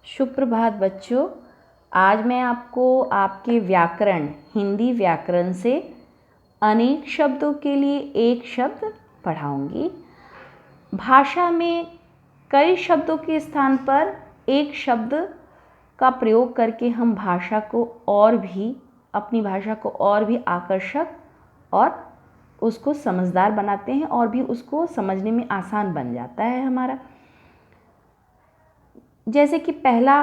सुप्रभात बच्चों। आज मैं आपको आपके व्याकरण हिंदी व्याकरण से अनेक शब्दों के लिए एक शब्द पढ़ाऊंगी। भाषा में कई शब्दों के स्थान पर एक शब्द का प्रयोग करके हम अपनी भाषा को और भी आकर्षक और उसको समझदार बनाते हैं और भी उसको समझने में आसान बन जाता है हमारा। जैसे कि पहला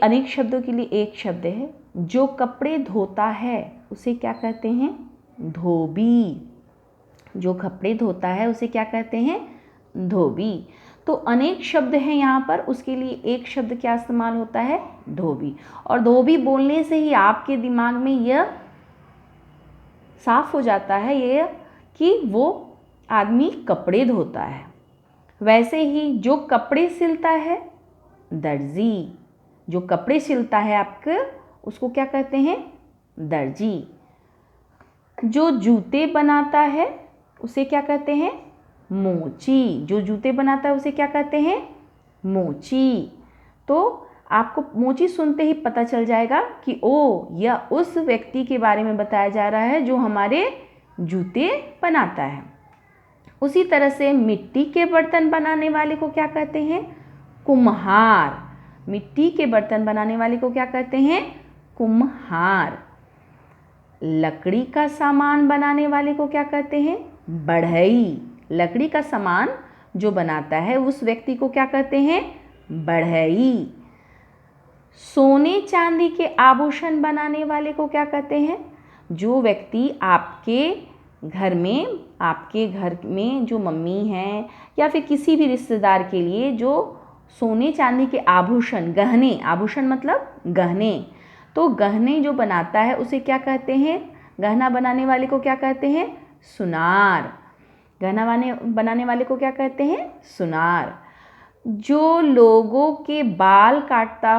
अनेक शब्दों के लिए एक शब्द है, जो कपड़े धोता है उसे क्या कहते हैं? धोबी। जो कपड़े धोता है उसे क्या कहते हैं? धोबी। तो अनेक शब्द हैं यहाँ पर, उसके लिए एक शब्द क्या इस्तेमाल होता है? धोबी। और धोबी बोलने से ही आपके दिमाग में यह साफ हो जाता है यह कि वो आदमी कपड़े धोता है। वैसे ही जो कपड़े सिलता है, दर्जी। जो कपड़े सिलता है आपके, उसको क्या कहते हैं? दर्जी। जो जूते बनाता है उसे क्या कहते हैं? मोची। जो जूते बनाता है उसे क्या कहते हैं? मोची। तो आपको मोची सुनते ही पता चल जाएगा कि यह उस व्यक्ति के बारे में बताया जा रहा है जो हमारे जूते बनाता है। उसी तरह से मिट्टी के बर्तन बनाने वाले को क्या कहते हैं? कुम्हार। मिट्टी के बर्तन बनाने वाले को क्या कहते हैं? कुम्हार। लकड़ी का सामान बनाने वाले को क्या कहते हैं? बढ़ई। लकड़ी का सामान जो बनाता है उस व्यक्ति को क्या कहते हैं? बढ़ई। सोने चांदी के आभूषण बनाने वाले को क्या कहते हैं? जो व्यक्ति आपके घर में जो मम्मी हैं या फिर किसी भी रिश्तेदार के लिए जो सोने चांदी के आभूषण, गहने, आभूषण मतलब गहने, तो गहने जो बनाता है उसे क्या कहते हैं? गहना बनाने वाले को क्या कहते हैं? सुनार। गहना बनाने वाले को क्या कहते हैं? सुनार। जो लोगों के बाल काटता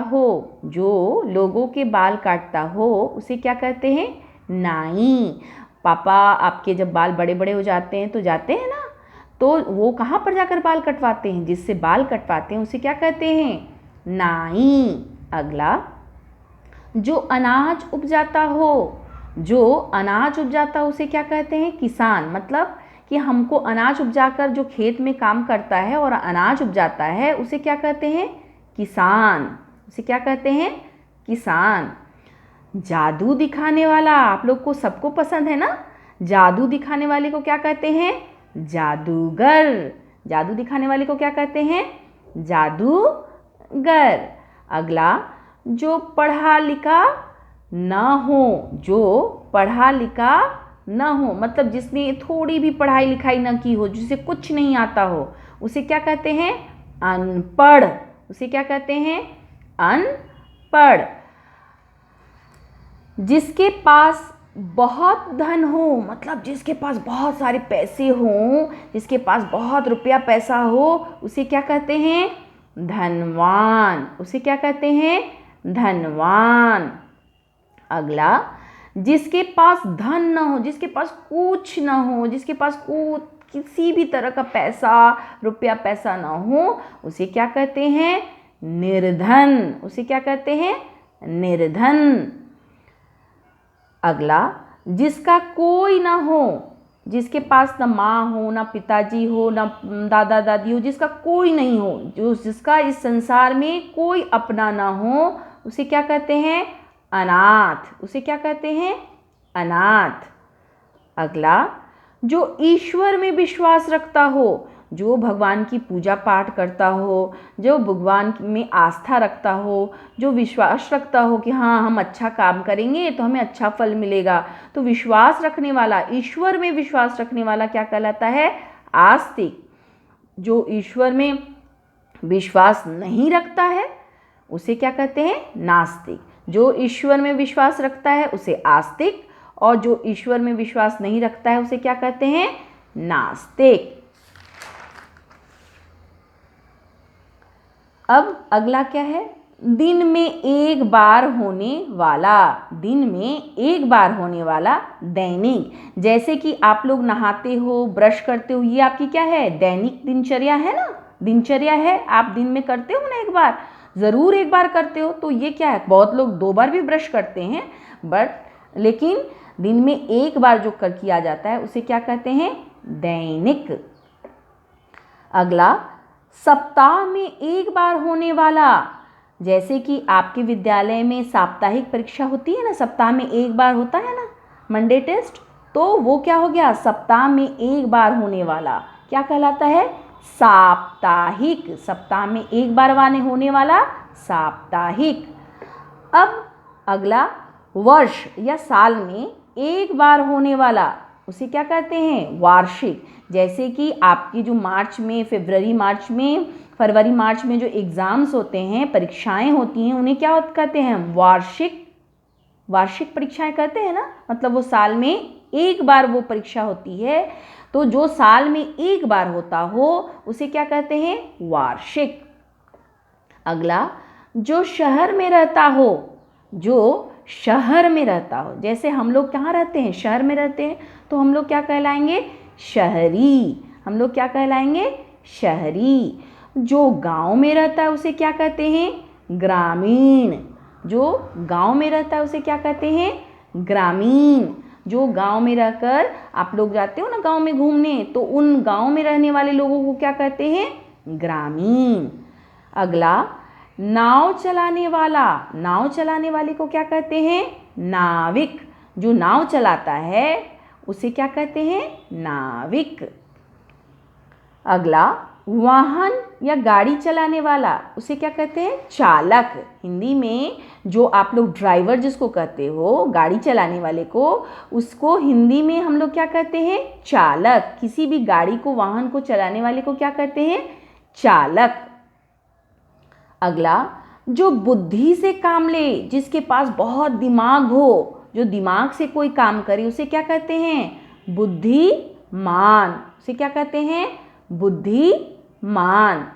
हो उसे क्या कहते हैं? नाई। पापा आपके जब बाल बड़े बड़े हो जाते हैं तो जाते हैं ना, तो वो कहाँ पर जाकर बाल कटवाते हैं? जिससे बाल कटवाते हैं उसे क्या कहते हैं? नाई। अगला, जो अनाज उपजाता हो उसे क्या कहते हैं? किसान। मतलब कि हमको अनाज उपजाकर जो खेत में काम करता है और अनाज उपजाता है उसे क्या कहते हैं? किसान। उसे क्या कहते हैं? किसान। जादू दिखाने वाला, आप लोग को सबको पसंद है ना? जादू दिखाने वाले को क्या कहते हैं? जादूगर। जादू दिखाने वाले को क्या कहते हैं? जादूगर। अगला, जो पढ़ा लिखा न हो, मतलब जिसने थोड़ी भी पढ़ाई लिखाई न की हो, जिसे कुछ नहीं आता हो, उसे क्या कहते हैं? अनपढ़। उसे क्या कहते हैं? अनपढ़। जिसके पास बहुत धन हो, मतलब जिसके पास बहुत सारे पैसे हों, जिसके पास बहुत रुपया पैसा हो, उसे क्या कहते हैं? धनवान। उसे क्या कहते हैं? धनवान। अगला, जिसके पास धन न हो, जिसके पास कुछ न हो, जिसके पास किसी भी तरह का रुपया पैसा न हो, उसे क्या कहते हैं? निर्धन। उसे क्या कहते हैं? निर्धन। अगला, जिसका कोई ना हो, जिसके पास ना माँ हो, ना पिताजी हो, ना दादा दादी हो, जिसका कोई नहीं हो, जिसका इस संसार में कोई अपना ना हो, उसे क्या कहते हैं? अनाथ। उसे क्या कहते हैं? अनाथ। अगला, जो ईश्वर में विश्वास रखता हो, जो भगवान की पूजा पाठ करता हो, जो भगवान में आस्था रखता हो, जो विश्वास रखता हो कि हाँ हम अच्छा काम करेंगे तो हमें अच्छा फल मिलेगा, तो विश्वास रखने वाला, ईश्वर में विश्वास रखने वाला क्या कहलाता है? आस्तिक। जो ईश्वर में विश्वास नहीं रखता है उसे क्या कहते हैं? नास्तिक। जो ईश्वर में विश्वास रखता है उसे आस्तिक, और जो ईश्वर में विश्वास नहीं रखता है उसे क्या कहते हैं? नास्तिक। अब अगला क्या है? दिन में एक बार होने वाला। दिन में एक बार होने वाला, दैनिक। जैसे कि आप लोग नहाते हो, ब्रश करते हो, ये आपकी क्या है? दैनिक दिनचर्या है ना, दिनचर्या है, आप दिन में करते हो ना एक बार। ज़रूर एक बार करते हो। तो ये क्या है, बहुत लोग 2 बार भी ब्रश करते हैं, लेकिन दिन में एक बार जो किया जाता है उसे क्या कहते हैं, दैनिक। अगला, सप्ताह में एक बार होने वाला, जैसे कि आपके विद्यालय में साप्ताहिक परीक्षा होती है ना, सप्ताह में एक बार होता है ना मंडे टेस्ट, तो वो क्या हो गया, सप्ताह में एक बार होने वाला क्या कहलाता है, साप्ताहिक। सप्ताह में एक बार होने वाला साप्ताहिक। अब अगला, वर्ष या साल में एक बार होने वाला उसे क्या कहते हैं, वार्षिक। जैसे कि आपकी जो मार्च में, फरवरी मार्च में जो एग्ज़ाम्स होते हैं, परीक्षाएं होती हैं, उन्हें क्या कहते हैं, वार्षिक परीक्षाएं कहते हैं ना, मतलब वो साल में एक बार वो परीक्षा होती है। तो जो साल में एक बार होता हो उसे क्या कहते हैं, वार्षिक। अगला, जो शहर में रहता हो, जैसे हम लोग कहाँ रहते हैं, शहर में रहते हैं, तो हम लोग क्या कहलाएंगे, शहरी। हम लोग क्या कहलाएंगे, शहरी। जो गांव में रहता है उसे क्या कहते हैं, ग्रामीण। जो गांव में रहता है उसे क्या कहते हैं, ग्रामीण। जो गांव में रहकर आप लोग जाते हो ना गांव में घूमने, तो उन गांव में रहने वाले लोगों को क्या कहते हैं, ग्रामीण। अगला, नाव चलाने वाले को क्या कहते हैं, नाविक। जो नाव चलाता है उसे क्या कहते हैं, नाविक। अगला, वाहन या गाड़ी चलाने वाला उसे क्या कहते हैं, चालक। हिंदी में जो आप लोग ड्राइवर जिसको कहते हो, गाड़ी चलाने वाले को, उसको हिंदी में हम लोग क्या कहते हैं, चालक। किसी भी गाड़ी को, वाहन को चलाने वाले को क्या कहते हैं, चालक। अगला, जो बुद्धि से काम ले, जिसके पास बहुत दिमाग हो, जो दिमाग से कोई काम करे, उसे क्या कहते हैं, बुद्धिमान। उसे क्या कहते हैं, बुद्धिमान।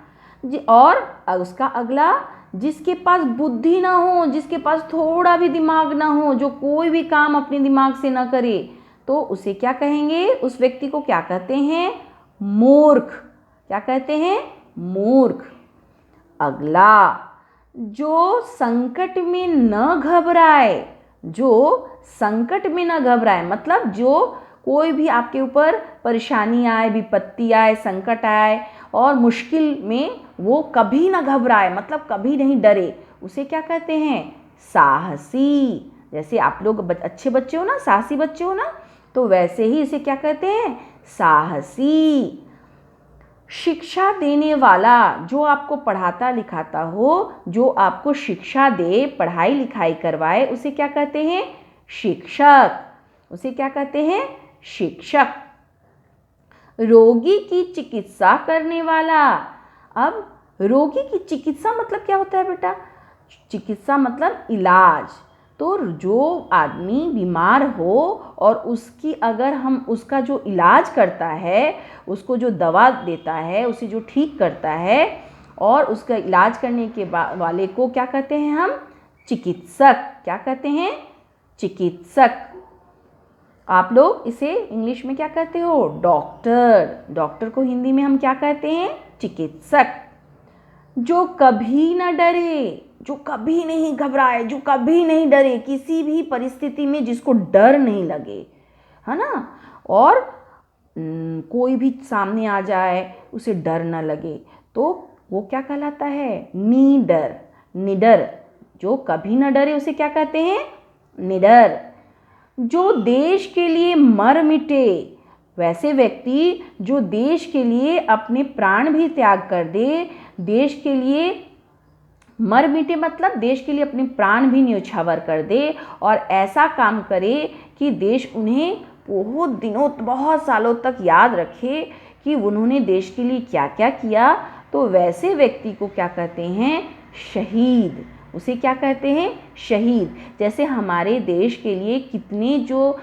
और उसका अगला, जिसके पास बुद्धि ना हो, जिसके पास थोड़ा भी दिमाग ना हो, जो कोई भी काम अपने दिमाग से ना करे, तो उसे क्या कहेंगे, उस व्यक्ति को क्या कहते हैं, मूर्ख। क्या कहते हैं, मूर्ख। अगला, जो संकट में न घबराए, मतलब जो कोई भी आपके ऊपर परेशानी आए, विपत्ति आए, संकट आए और मुश्किल में वो कभी ना घबराए, मतलब कभी नहीं डरे, उसे क्या कहते हैं, साहसी। जैसे आप लोग अच्छे बच्चे हो ना, साहसी बच्चे हो ना, तो वैसे ही इसे क्या कहते हैं, साहसी। शिक्षा देने वाला, जो आपको पढ़ाता लिखाता हो, जो आपको शिक्षा दे, पढ़ाई लिखाई करवाए, उसे क्या कहते हैं, शिक्षक। उसे क्या कहते हैं, शिक्षक। रोगी की चिकित्सा करने वाला। अब रोगी की चिकित्सा मतलब क्या होता है बेटा, चिकित्सा मतलब इलाज। तो जो आदमी बीमार हो और उसका जो इलाज करता है, उसको जो दवा देता है, उसे जो ठीक करता है, और उसका इलाज करने के वाले को क्या कहते हैं हम, चिकित्सक। क्या कहते हैं, चिकित्सक। आप लोग इसे इंग्लिश में क्या कहते हो, डॉक्टर। डॉक्टर को हिंदी में हम क्या कहते हैं, चिकित्सक। जो कभी न डरे, जो कभी नहीं घबराए, जो कभी नहीं डरे, किसी भी परिस्थिति में जिसको डर नहीं लगे, है ना, और कोई भी सामने आ जाए उसे डर न लगे, तो वो क्या कहलाता है, निडर। जो कभी न डरे उसे क्या कहते हैं, निडर। जो देश के लिए मर मिटे, वैसे व्यक्ति जो देश के लिए अपने प्राण भी त्याग कर दे, देश के लिए मर मिटे मतलब देश के लिए अपने प्राण भी न्यौछावर कर दे, और ऐसा काम करे कि देश उन्हें बहुत सालों तक याद रखे कि उन्होंने देश के लिए क्या क्या किया, तो वैसे व्यक्ति को क्या कहते हैं, शहीद। उसे क्या कहते हैं, शहीद। जैसे हमारे देश के लिए कितने जो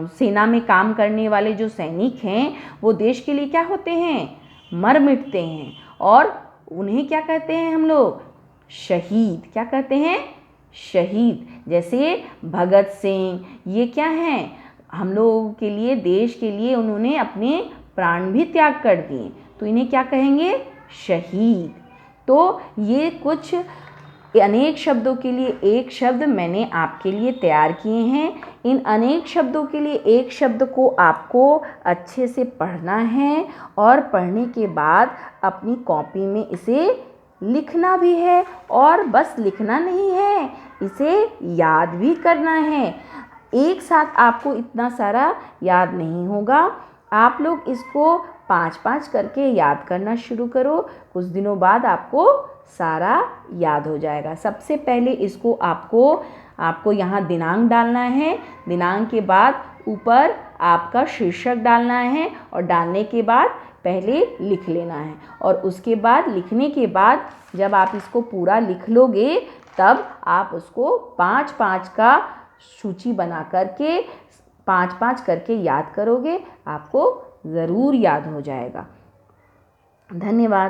सेना में काम करने वाले जो सैनिक हैं, वो देश के लिए क्या होते हैं, मर मिटते हैं, और उन्हें क्या कहते हैं हम लोग, शहीद। क्या कहते हैं, शहीद। जैसे भगत सिंह, ये क्या हैं, हम लोगों के लिए, देश के लिए उन्होंने अपने प्राण भी त्याग कर दिए, तो इन्हें क्या कहेंगे, शहीद। तो ये कुछ अनेक शब्दों के लिए एक शब्द मैंने आपके लिए तैयार किए हैं। इन अनेक शब्दों के लिए एक शब्द को आपको अच्छे से पढ़ना है और पढ़ने के बाद अपनी कॉपी में इसे लिखना भी है, और बस लिखना नहीं है, इसे याद भी करना है। एक साथ आपको इतना सारा याद नहीं होगा। आप लोग इसको 5-5 करके याद करना शुरू करो। कुछ दिनों बाद आपको सारा याद हो जाएगा। सबसे पहले इसको आपको यहाँ दिनांक डालना है। दिनांक के बाद ऊपर आपका शीर्षक डालना है, और डालने के बाद पहले लिख लेना है, और उसके बाद लिखने के बाद जब आप इसको पूरा लिख लोगे तब आप उसको 5-5 का सूची बना करके 5-5 करके याद करोगे। आपको ज़रूर याद हो जाएगा। धन्यवाद।